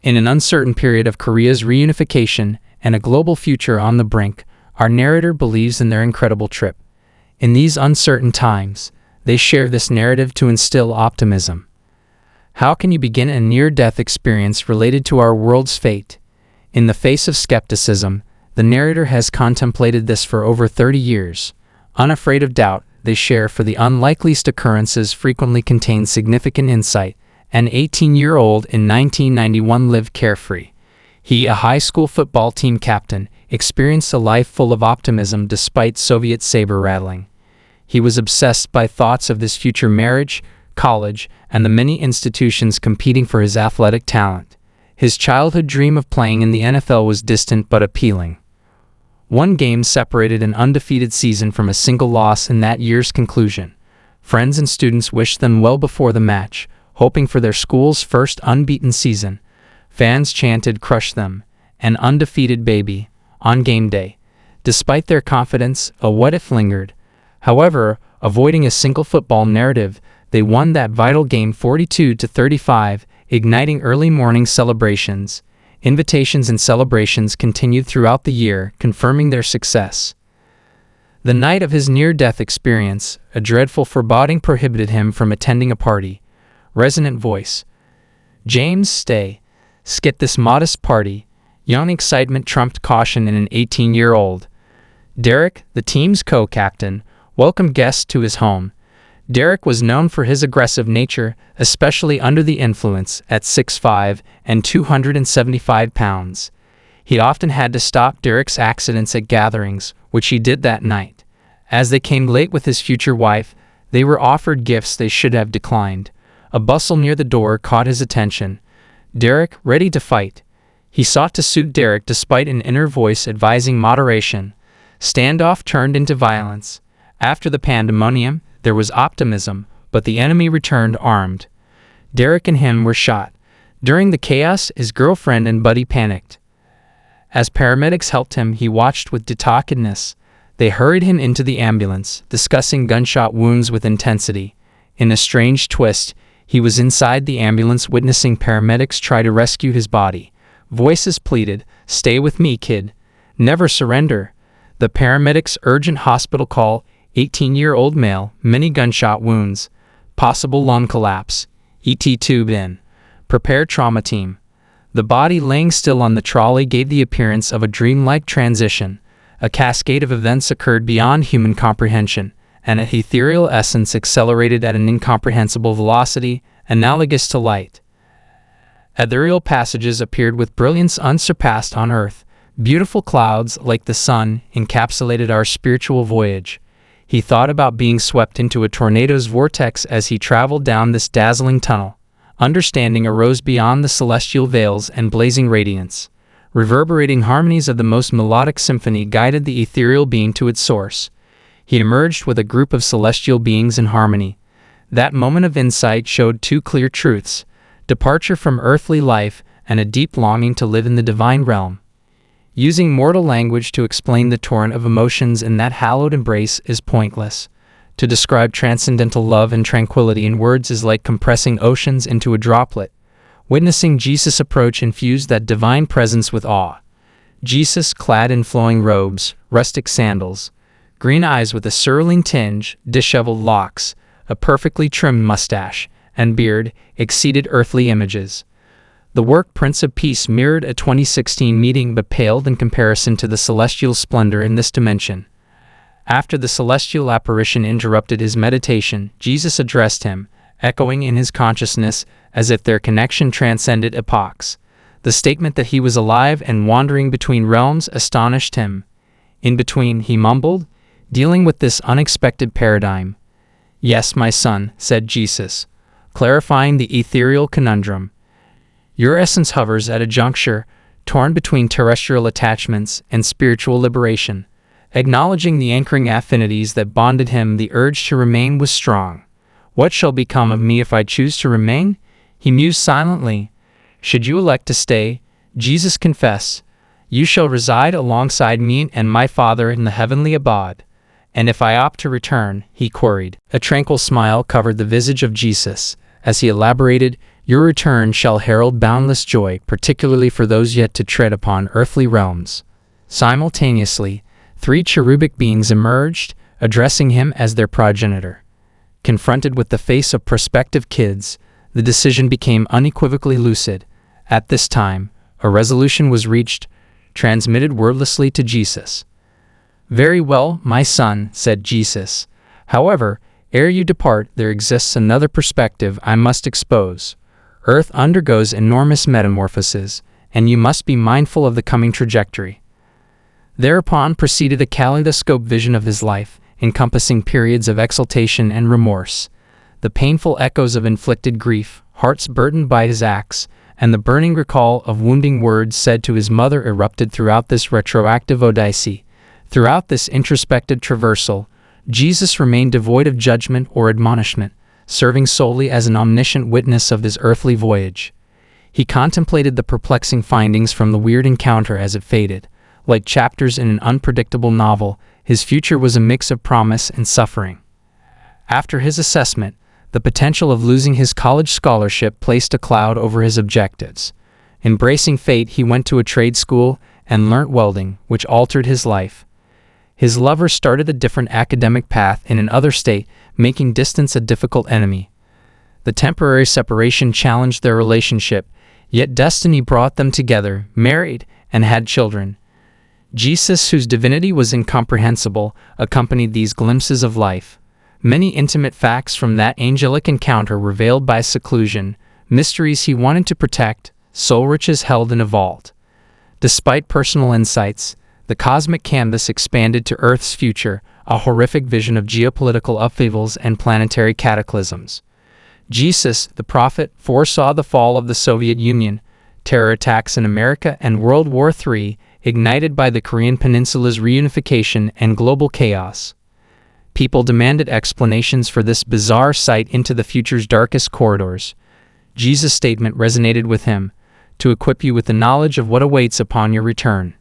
In an uncertain period of Korea's reunification and a global future on the brink, our narrator believes in their incredible trip. In these uncertain times, they share this narrative to instill optimism. How can you begin a near-death experience related to our world's fate? In the face of skepticism, the narrator has contemplated this for over 30 years. Unafraid of doubt, they share for the unlikeliest occurrences frequently contain significant insight. An 18-year-old in 1991 lived carefree. He, a high school football team captain, experienced a life full of optimism despite Soviet saber-rattling. He was obsessed by thoughts of his future marriage, college, and the many institutions competing for his athletic talent. His childhood dream of playing in the NFL was distant but appealing. One game separated an undefeated season from a single loss in that year's conclusion. Friends and students wished them well before the match, hoping for their school's first unbeaten season. Fans chanted "Crush them," an undefeated baby, on game day. Despite their confidence, a what-if lingered. However, avoiding a single football narrative, they won that vital game 42-35, igniting early morning celebrations. Invitations and celebrations continued throughout the year, confirming their success. The night of his near-death experience, a dreadful foreboding prohibited him from attending a party. Resonant voice. "James, stay. Skip this modest party." Young excitement trumped caution in an 18-year-old. Derek, the team's co-captain, welcomed guests to his home. Derek was known for his aggressive nature, especially under the influence, at 6'5" and 275 pounds. He often had to stop Derek's accidents at gatherings, which he did that night. As they came late with his future wife, they were offered gifts they should have declined. A bustle near the door caught his attention. Derek, ready to fight. He sought to soothe Derek despite an inner voice advising moderation. Standoff turned into violence. After the pandemonium, there was optimism, but the enemy returned armed. Derek and him were shot. During the chaos, his girlfriend and buddy panicked. As paramedics helped him, he watched with detachedness. They hurried him into the ambulance, discussing gunshot wounds with intensity. In a strange twist, he was inside the ambulance witnessing paramedics try to rescue his body. Voices pleaded, "Stay with me, kid. Never surrender." The paramedics' urgent hospital call, 18-year-old male, many gunshot wounds. Possible lung collapse. ET tube in. Prepare trauma team. The body laying still on the trolley gave the appearance of a dreamlike transition. A cascade of events occurred beyond human comprehension. An ethereal essence accelerated at an incomprehensible velocity, analogous to light. Ethereal passages appeared with brilliance unsurpassed on Earth. Beautiful clouds, like the sun, encapsulated our spiritual voyage. He thought about being swept into a tornado's vortex as he traveled down this dazzling tunnel. Understanding arose beyond the celestial veils and blazing radiance. Reverberating harmonies of the most melodic symphony guided the ethereal being to its source. He emerged with a group of celestial beings in harmony. That moment of insight showed two clear truths: departure from earthly life and a deep longing to live in the divine realm. Using mortal language to explain the torrent of emotions in that hallowed embrace is pointless. To describe transcendental love and tranquility in words is like compressing oceans into a droplet. Witnessing Jesus' approach infused that divine presence with awe. Jesus, clad in flowing robes, rustic sandals, green eyes with a cerulean tinge, disheveled locks, a perfectly trimmed mustache, and beard, exceeded earthly images. The work Prince of Peace mirrored a 2016 meeting but paled in comparison to the celestial splendor in this dimension. After the celestial apparition interrupted his meditation, Jesus addressed him, echoing in his consciousness as if their connection transcended epochs. The statement that he was alive and wandering between realms astonished him. "In between," he mumbled, dealing with this unexpected paradigm. "Yes, my son," said Jesus, clarifying the ethereal conundrum. "Your essence hovers at a juncture, torn between terrestrial attachments and spiritual liberation." Acknowledging the anchoring affinities that bonded him, the urge to remain was strong. "What shall become of me if I choose to remain?" he mused silently. "Should you elect to stay," Jesus confessed, "you shall reside alongside me and my Father in the heavenly abode." "And if I opt to return," he queried. A tranquil smile covered the visage of Jesus as he elaborated, Your return shall herald boundless joy, particularly for those yet to tread upon earthly realms." Simultaneously, 3 cherubic beings emerged, addressing him as their progenitor. Confronted with the face of prospective kids, the decision became unequivocally lucid. At this time, a resolution was reached, transmitted wordlessly to Jesus. "Very well, my son," said Jesus. "However, ere you depart, there exists another perspective I must expose. Earth undergoes enormous metamorphoses, and you must be mindful of the coming trajectory." Thereupon proceeded a kaleidoscope vision of his life, encompassing periods of exultation and remorse, the painful echoes of inflicted grief, hearts burdened by his acts, and the burning recall of wounding words said to his mother erupted throughout this retroactive odyssey. Throughout this introspective traversal, Jesus remained devoid of judgment or admonishment, serving solely as an omniscient witness of his earthly voyage. He contemplated the perplexing findings from the weird encounter as it faded. Like chapters in an unpredictable novel, his future was a mix of promise and suffering. After his assessment, the potential of losing his college scholarship placed a cloud over his objectives. Embracing fate, he went to a trade school and learnt welding, which altered his life. His lover started a different academic path in another state, making distance a difficult enemy. The temporary separation challenged their relationship, yet destiny brought them together, married, and had children. Jesus, whose divinity was incomprehensible, accompanied these glimpses of life. Many intimate facts from that angelic encounter were veiled by seclusion, mysteries he wanted to protect, soul riches held in a vault. Despite personal insights, the cosmic canvas expanded to Earth's future, a horrific vision of geopolitical upheavals and planetary cataclysms. Jesus, the prophet, foresaw the fall of the Soviet Union, terror attacks in America, and World War III, ignited by the Korean Peninsula's reunification and global chaos. People demanded explanations for this bizarre sight into the future's darkest corridors. Jesus' statement resonated with him, to equip you with the knowledge of what awaits upon your return.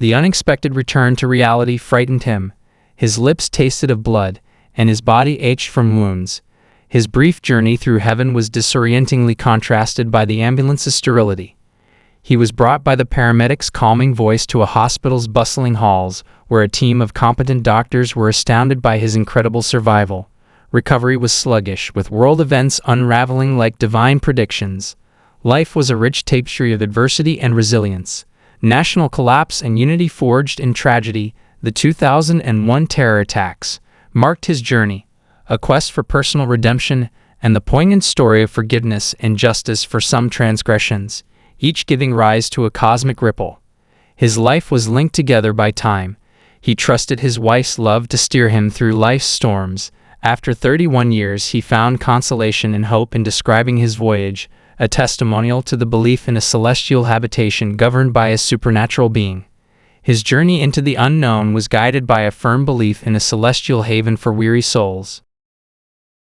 The unexpected return to reality frightened him. His lips tasted of blood, and his body ached from wounds. His brief journey through heaven was disorientingly contrasted by the ambulance's sterility. He was brought by the paramedics' calming voice to a hospital's bustling halls, where a team of competent doctors were astounded by his incredible survival. Recovery was sluggish, with world events unraveling like divine predictions. Life was a rich tapestry of adversity and resilience. National collapse and unity forged in tragedy. The 2001 terror attacks marked his journey, a quest for personal redemption and the poignant story of forgiveness and justice for some transgressions, each giving rise to a cosmic ripple. His life was linked together by time. He trusted his wife's love to steer him through life's storms. After 31 years, he found consolation and hope in describing his voyage, a testimonial to the belief in a celestial habitation governed by a supernatural being. His journey into the unknown was guided by a firm belief in a celestial haven for weary souls.